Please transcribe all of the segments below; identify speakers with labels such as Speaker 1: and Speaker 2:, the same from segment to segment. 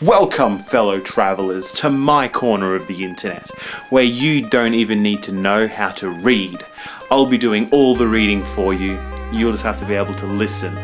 Speaker 1: Welcome, fellow travellers, to my corner of the internet, where you don't even need to know how to read. I'll be doing all the reading for you. You'll just have to be able to listen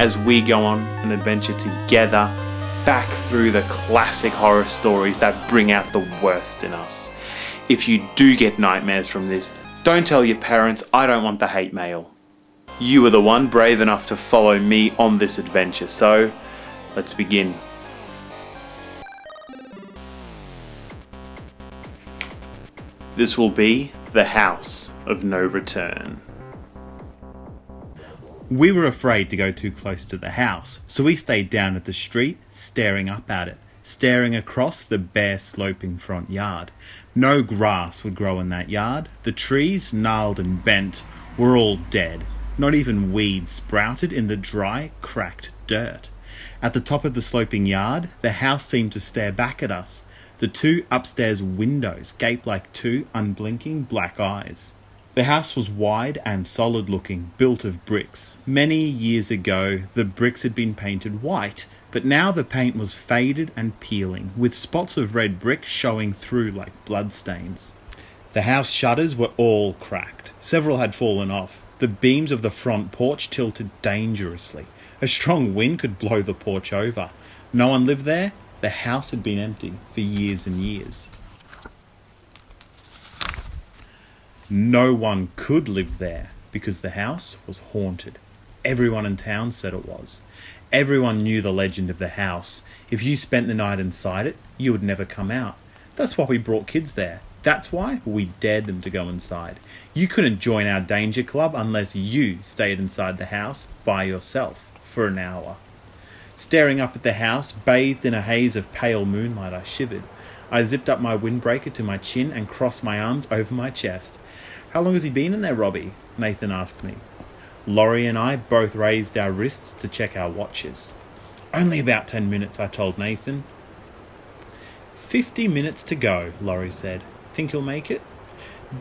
Speaker 1: as we go on an adventure together back through the classic horror stories that bring out the worst in us. If you do get nightmares from this, don't tell your parents. I don't want the hate mail. You are the one brave enough to follow me on this adventure, so let's begin. This will be the House of No Return. We were afraid to go too close to the house, so we stayed down at the street, staring up at it, staring across the bare sloping front yard. No grass would grow in that yard. The trees, gnarled and bent, were all dead. Not even weeds sprouted in the dry, cracked dirt. At the top of the sloping yard, the house seemed to stare back at us. The two upstairs windows gaped like two unblinking black eyes. The house was wide and solid looking, built of bricks. Many years ago, the bricks had been painted white, but now the paint was faded and peeling, with spots of red brick showing through like bloodstains. The house shutters were all cracked. Several had fallen off. The beams of the front porch tilted dangerously. A strong wind could blow the porch over. No one lived there. The house had been empty for years and years. No one could live there because the house was haunted. Everyone in town said it was. Everyone knew the legend of the house. If you spent the night inside it, you would never come out. That's why we brought kids there. That's why we dared them to go inside. You couldn't join our danger club unless you stayed inside the house by yourself for an hour. Staring up at the house, bathed in a haze of pale moonlight, I shivered. I zipped up my windbreaker to my chin and crossed my arms over my chest. "How long has he been in there, Robbie?" Nathan asked me. Laurie and I both raised our wrists to check our watches. "Only about 10 minutes, I told Nathan. 50 minutes to go, Laurie said. "Think he'll make it?"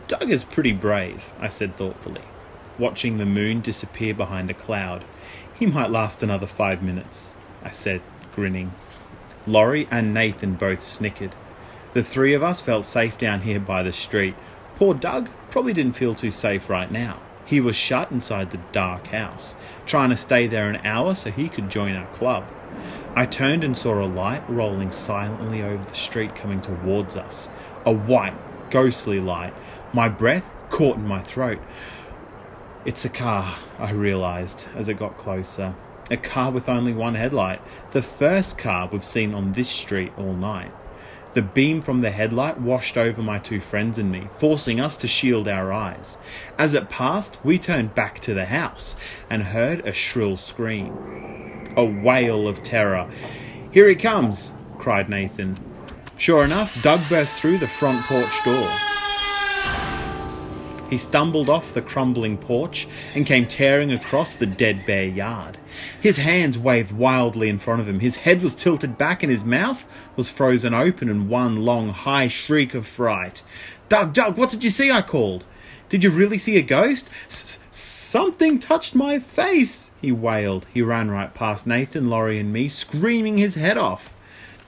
Speaker 1: "Doug is pretty brave," I said thoughtfully, watching the moon disappear behind a cloud. "He might last another 5 minutes. I said, grinning. Laurie and Nathan both snickered. The three of us felt safe down here by the street. Poor Doug probably didn't feel too safe right now. He was shut inside the dark house, trying to stay there an hour so he could join our club. I turned and saw a light rolling silently over the street coming towards us. A white, ghostly light. My breath caught in my throat. "It's a car," I realised as it got closer. A car with only one headlight. The first car we've seen on this street all night. The beam from the headlight washed over my two friends and me, forcing us to shield our eyes. As it passed, we turned back to the house and heard a shrill scream. A wail of terror. "Here he comes!" cried Nathan. Sure enough, Doug burst through the front porch door. He stumbled off the crumbling porch and came tearing across the dead bare yard. His hands waved wildly in front of him. His head was tilted back and his mouth was frozen open in one long, high shriek of fright. Doug, what did you see?" I called. "Did you really see a ghost?" Something touched my face," he wailed. He ran right past Nathan, Laurie and me, screaming his head off.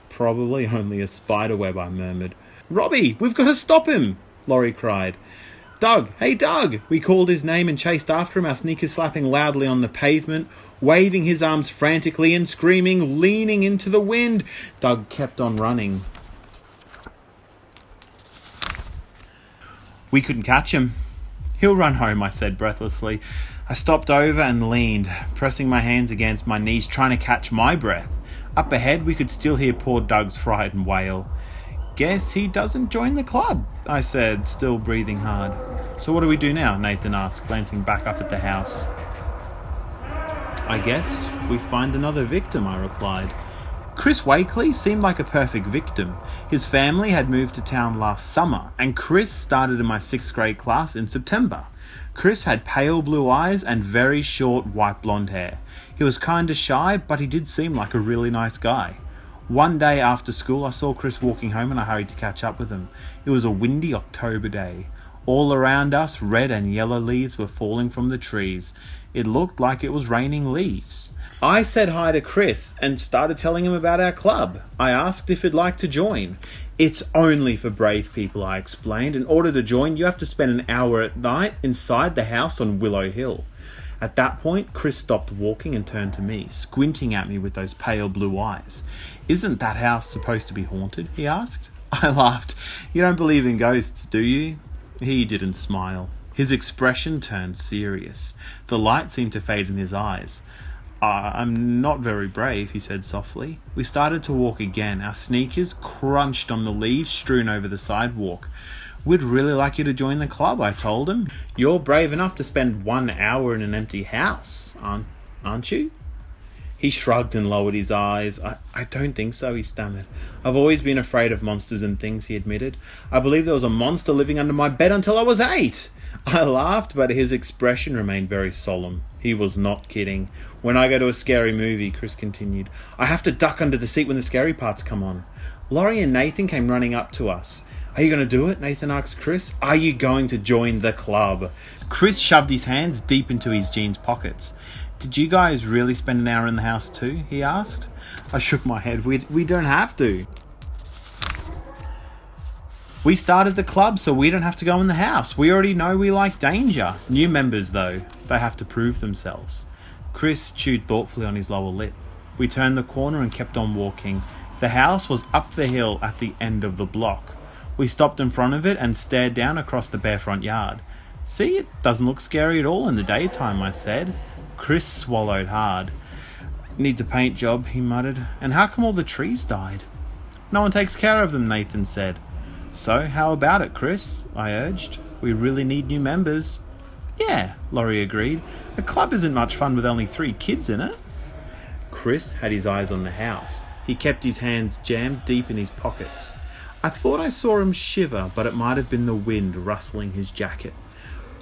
Speaker 1: "Probably only a spider web," I murmured. "Robbie, we've got to stop him," Laurie cried. "Doug, hey Doug!" We called his name and chased after him, our sneakers slapping loudly on the pavement, waving his arms frantically and screaming, leaning into the wind. Doug kept on running. We couldn't catch him. "He'll run home," I said breathlessly. I stopped over and leaned, pressing my hands against my knees, trying to catch my breath. Up ahead, we could still hear poor Doug's frightened wail. "Guess he doesn't join the club," I said, still breathing hard. "So what do we do now?" Nathan asked, glancing back up at the house. "I guess we find another victim," I replied. Chris Wakely seemed like a perfect victim. His family had moved to town last summer, and Chris started in my 6th grade class in September. Chris had pale blue eyes and very short white blonde hair. He was kinda shy, but he did seem like a really nice guy. One day after school, I saw Chris walking home and I hurried to catch up with him. It was a windy October day. All around us, red and yellow leaves were falling from the trees. It looked like it was raining leaves. I said hi to Chris and started telling him about our club. I asked if he'd like to join. It's only for brave people, I explained. In order to join, you have to spend an hour at night inside the house on Willow Hill. At that point, Chris stopped walking and turned to me, squinting at me with those pale blue eyes. "Isn't that house supposed to be haunted?" he asked. I laughed. "You don't believe in ghosts, do you?" He didn't smile. His expression turned serious. The light seemed to fade in his eyes. "I'm not very brave," he said softly. We started to walk again. Our sneakers crunched on the leaves strewn over the sidewalk. "We'd really like you to join the club," I told him. "You're brave enough to spend 1 hour in an empty house, aren't you?" He shrugged and lowered his eyes. I don't think so," he stammered. "I've always been afraid of monsters and things," he admitted. "I believe there was a monster living under my bed until I was 8. I laughed, but his expression remained very solemn. He was not kidding. "When I go to a scary movie," Chris continued, "I have to duck under the seat when the scary parts come on." Laurie and Nathan came running up to us. "Are you going to do it?" Nathan asked Chris. "Are you going to join the club?" Chris shoved his hands deep into his jeans pockets. "Did you guys really spend an hour in the house too?" he asked. I shook my head. We don't have to. We started the club so we don't have to go in the house. We already know we like danger. New members, though, they have to prove themselves. Chris chewed thoughtfully on his lower lip. We turned the corner and kept on walking. The house was up the hill at the end of the block. We stopped in front of it and stared down across the bare front yard. "See, it doesn't look scary at all in the daytime," I said. Chris swallowed hard. "Needs a paint job," he muttered. "And how come all the trees died?" "No one takes care of them," Nathan said. "So, how about it, Chris?" I urged. "We really need new members." "Yeah," Laurie agreed. "A club isn't much fun with only 3 kids in it." Chris had his eyes on the house. He kept his hands jammed deep in his pockets. I thought I saw him shiver, but it might have been the wind rustling his jacket.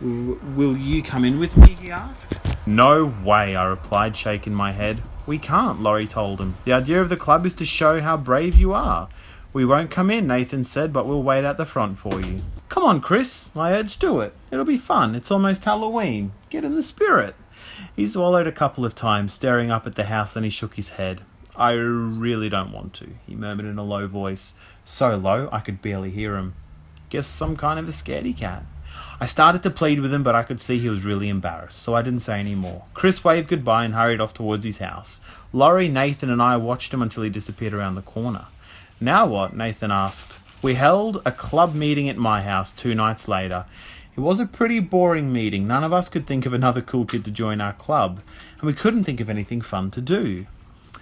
Speaker 1: "Will you come in with me?" he asked. "No way," I replied, shaking my head. "We can't," Laurie told him. "The idea of the club is to show how brave you are." "We won't come in," Nathan said, "but we'll wait at the front for you." "Come on, Chris," I urged. "Do it. It'll be fun. It's almost Halloween. Get in the spirit." He swallowed a couple of times, staring up at the house, then he shook his head. "I really don't want to," he murmured in a low voice. So low I could barely hear him. Guess I'm kind of a scaredy cat. I started to plead with him, but I could see he was really embarrassed, so I didn't say any more. Chris waved goodbye and hurried off towards his house. Laurie, Nathan and I watched him until he disappeared around the corner. "Now what?" Nathan asked. "We held a club meeting at my house 2 nights later. It was a pretty boring meeting. None of us could think of another cool kid to join our club, and we couldn't think of anything fun to do."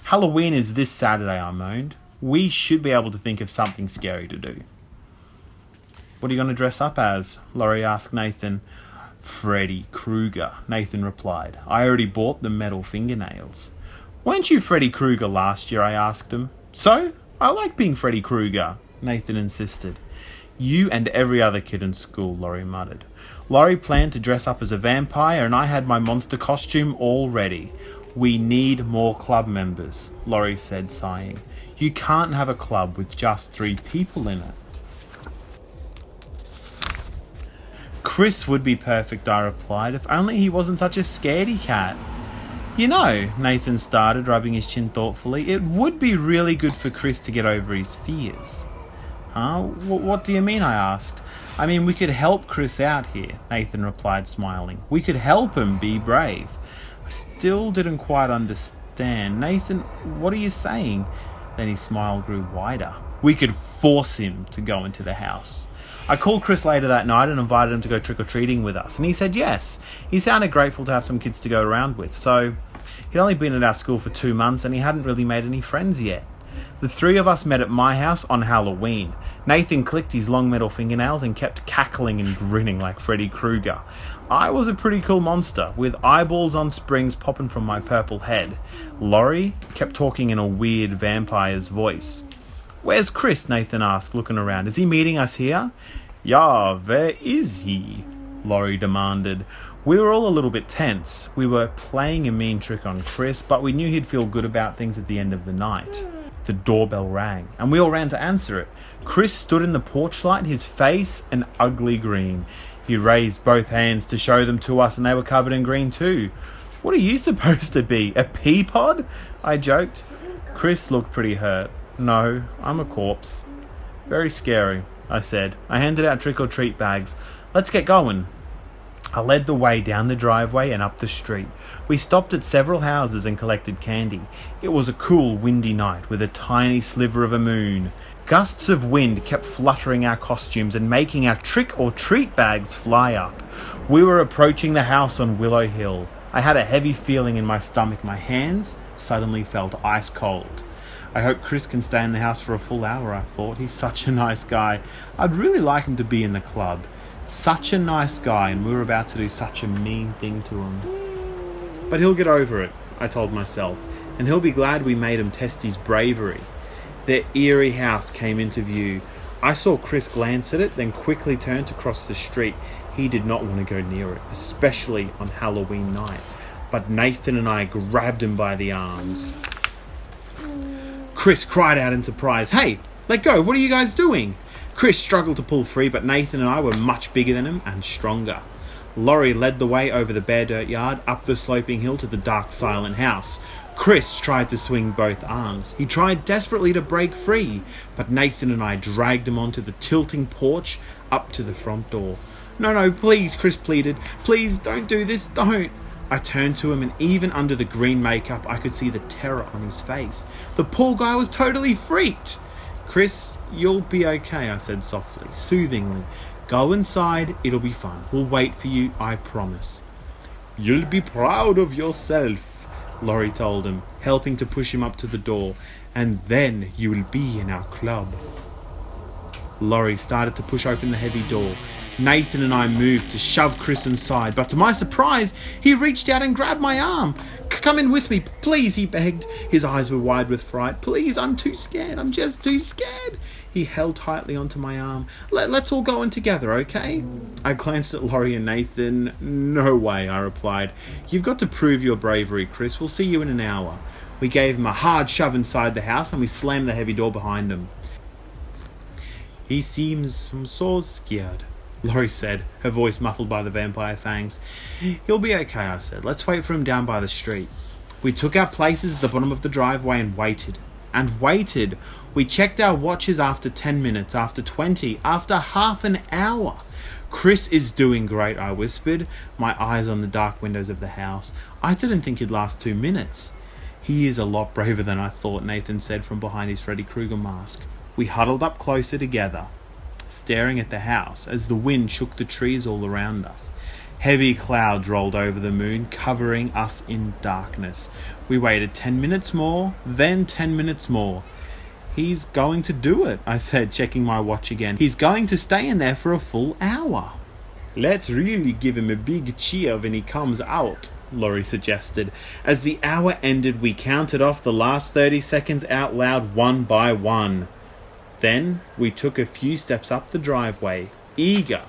Speaker 1: "Halloween is this Saturday," I moaned. "We should be able to think of something scary to do." "What are you going to dress up as?" Laurie asked Nathan. "Freddy Krueger," Nathan replied. "I already bought the metal fingernails." "Weren't you Freddy Krueger last year?" I asked him. "So? I like being Freddy Krueger," Nathan insisted. "You and every other kid in school," Laurie muttered. Laurie planned to dress up as a vampire, and I had my monster costume all ready. "We need more club members," Laurie said, sighing. "You can't have a club with just 3 people in it." "Chris would be perfect," I replied, "if only he wasn't such a scaredy cat." "You know," Nathan started, rubbing his chin thoughtfully, "it would be really good for Chris to get over his fears." "Huh? What do you mean?" I asked. "I mean, we could help Chris out here," Nathan replied, smiling. "We could help him be brave." I still didn't quite understand. "Nathan, what are you saying?" Then his smile grew wider. "We could force him to go into the house." I called Chris later that night and invited him to go trick-or-treating with us, and he said yes. He sounded grateful to have some kids to go around with, so he'd only been at our school for 2 months and he hadn't really made any friends yet. The 3 of us met at my house on Halloween. Nathan clicked his long metal fingernails and kept cackling and grinning like Freddy Krueger. I was a pretty cool monster, with eyeballs on springs popping from my purple head. Laurie kept talking in a weird vampire's voice. "Where's Chris?" Nathan asked, looking around. "Is he meeting us here?" "Yeah, where is he?" Laurie demanded. We were all a little bit tense. We were playing a mean trick on Chris, but we knew he'd feel good about things at the end of the night. The doorbell rang, and we all ran to answer it. Chris stood in the porch light, his face an ugly green. He raised both hands to show them to us, and they were covered in green too. "What are you supposed to be, a pea pod?" I joked. Chris looked pretty hurt. "No, I'm a corpse." "Very scary," I said. I handed out trick-or-treat bags. "Let's get going." I led the way down the driveway and up the street. We stopped at several houses and collected candy. It was a cool, windy night with a tiny sliver of a moon. Gusts of wind kept fluttering our costumes and making our trick-or-treat bags fly up. We were approaching the house on Willow Hill. I had a heavy feeling in my stomach. My hands suddenly felt ice cold. I hope Chris can stay in the house for a full hour, I thought. He's such a nice guy. I'd really like him to be in the club. Such a nice guy, and we were about to do such a mean thing to him. But he'll get over it, I told myself, and he'll be glad we made him test his bravery. Their eerie house came into view. I saw Chris glance at it, then quickly turn to cross the street. He did not want to go near it, especially on Halloween night. But Nathan and I grabbed him by the arms. Chris cried out in surprise, "Hey, let go, what are you guys doing?" Chris struggled to pull free, but Nathan and I were much bigger than him and stronger. Laurie led the way over the bare dirt yard, up the sloping hill to the dark, silent house. Chris tried to swing both arms. He tried desperately to break free, but Nathan and I dragged him onto the tilting porch up to the front door. No, please," Chris pleaded. "Please, don't do this, don't." I turned to him, and even under the green makeup, I could see the terror on his face. The poor guy was totally freaked. "Chris, you'll be okay," I said softly, soothingly. "Go inside, it'll be fun. We'll wait for you, I promise." "You'll be proud of yourself," Laurie told him, helping to push him up to the door. "And then you will be in our club." Laurie started to push open the heavy door. Nathan and I moved to shove Chris inside, but to my surprise, he reached out and grabbed my arm. "Come in with me, please," he begged. His eyes were wide with fright. "Please, I'm too scared. I'm just too scared." He held tightly onto my arm. Let's all go in together, okay?" I glanced at Laurie and Nathan. "No way," I replied. "You've got to prove your bravery, Chris. We'll see you in an hour." We gave him a hard shove inside the house, and we slammed the heavy door behind him. "He seems so scared," Laurie said, her voice muffled by the vampire fangs. "He'll be okay," I said. "Let's wait for him down by the street." We took our places at the bottom of the driveway and waited. And waited. We checked our watches after 10 minutes, after 20, after half an hour. "Chris is doing great," I whispered, my eyes on the dark windows of the house. "I didn't think he'd last 2 minutes." "He is a lot braver than I thought," Nathan said from behind his Freddy Krueger mask. We huddled up closer together, staring at the house as the wind shook the trees all around us. Heavy clouds rolled over the moon, covering us in darkness. We waited 10 minutes more, then 10 minutes more. "He's going to do it," I said, checking my watch again. "He's going to stay in there for a full hour." "Let's really give him a big cheer when he comes out," Laurie suggested. As the hour ended, we counted off the last 30 seconds out loud, one by one. Then we took a few steps up the driveway, eager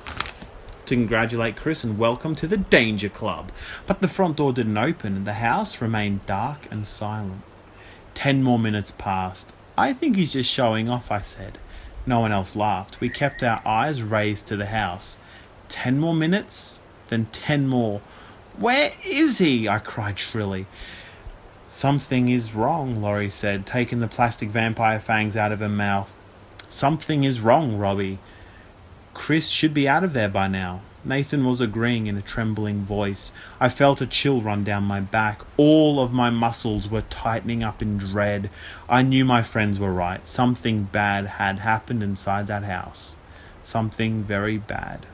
Speaker 1: to congratulate Chris and welcome to the Danger Club. But the front door didn't open, and the house remained dark and silent. 10 more minutes passed. "I think he's just showing off," I said. No one else laughed. We kept our eyes raised to the house. 10 more minutes, then 10 more. "Where is he?" I cried shrilly. "Something is wrong," Laurie said, taking the plastic vampire fangs out of her mouth. "Something is wrong, Robbie. Chris should be out of there by now." Nathan was agreeing in a trembling voice. I felt a chill run down my back. All of my muscles were tightening up in dread. I knew my friends were right. Something bad had happened inside that house. Something very bad.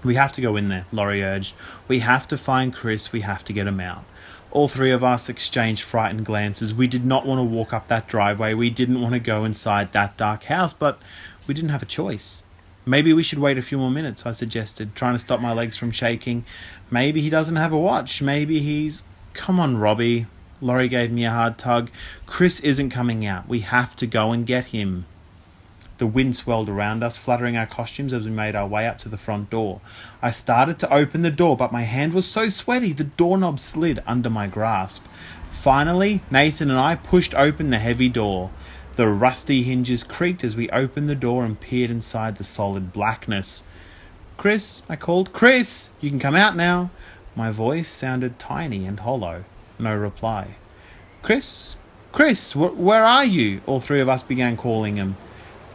Speaker 1: "We have to go in there," Laurie urged. "We have to find Chris. We have to get him out." All three of us exchanged frightened glances. We did not want to walk up that driveway. We didn't want to go inside that dark house, but we didn't have a choice. "Maybe we should wait a few more minutes," I suggested, trying to stop my legs from shaking. "Maybe he doesn't have a watch. Maybe he's—" "Come on, Robbie." Laurie gave me a hard tug. "Chris isn't coming out. We have to go and get him." The wind swirled around us, fluttering our costumes as we made our way up to the front door. I started to open the door, but my hand was so sweaty the doorknob slid under my grasp. Finally, Nathan and I pushed open the heavy door. The rusty hinges creaked as we opened the door and peered inside the solid blackness. "Chris," I called. "Chris, you can come out now." My voice sounded tiny and hollow. No reply. "Chris, Chris, where are you?" All three of us began calling him.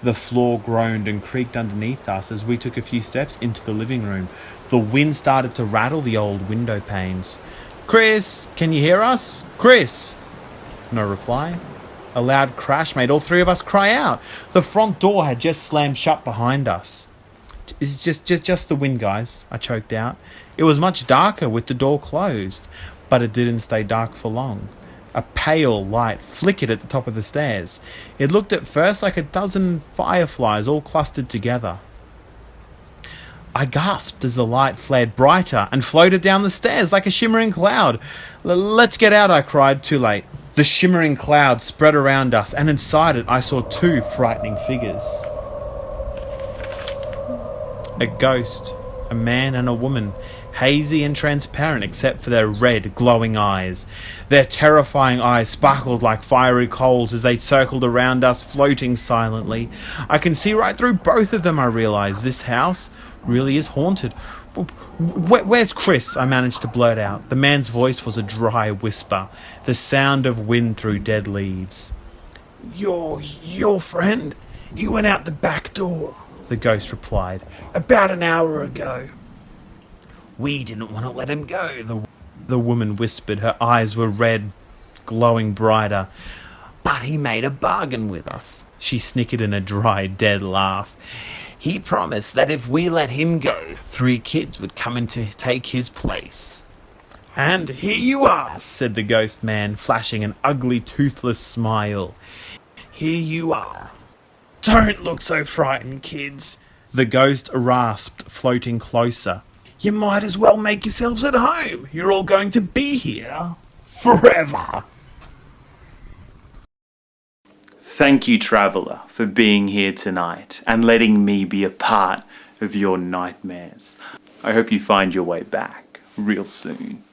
Speaker 1: The floor groaned and creaked underneath us as we took a few steps into the living room. The wind started to rattle the old window panes. "Chris, can you hear us? Chris!" No reply. A loud crash made all three of us cry out. The front door had just slammed shut behind us. "It's just the wind, guys," I choked out. It was much darker with the door closed, but it didn't stay dark for long. A pale light flickered at the top of the stairs. It looked at first like a dozen fireflies all clustered together. I gasped as the light flared brighter and floated down the stairs like a shimmering cloud. "Let's get out," I cried, too late. The shimmering cloud spread around us, and inside it I saw two frightening figures. A ghost, a man and a woman, hazy and transparent except for their red, glowing eyes. Their terrifying eyes sparkled like fiery coals as they circled around us, floating silently. I can see right through both of them, I realized. This house really is haunted. "Where's Chris?" I managed to blurt out. The man's voice was a dry whisper, the sound of wind through dead leaves. Your friend? He went out the back door," the ghost replied, "about an hour ago." "We didn't want to let him go," the woman whispered. Her eyes were red, glowing brighter. "But he made a bargain with us." She snickered in a dry, dead laugh. "He promised that if we let him go, 3 kids would come in to take his place." "And here you are," said the ghost man, flashing an ugly, toothless smile. "Here you are. Don't look so frightened, kids," the ghost rasped, floating closer. "You might as well make yourselves at home. You're all going to be here forever." Thank you, Traveller, for being here tonight and letting me be a part of your nightmares. I hope you find your way back real soon.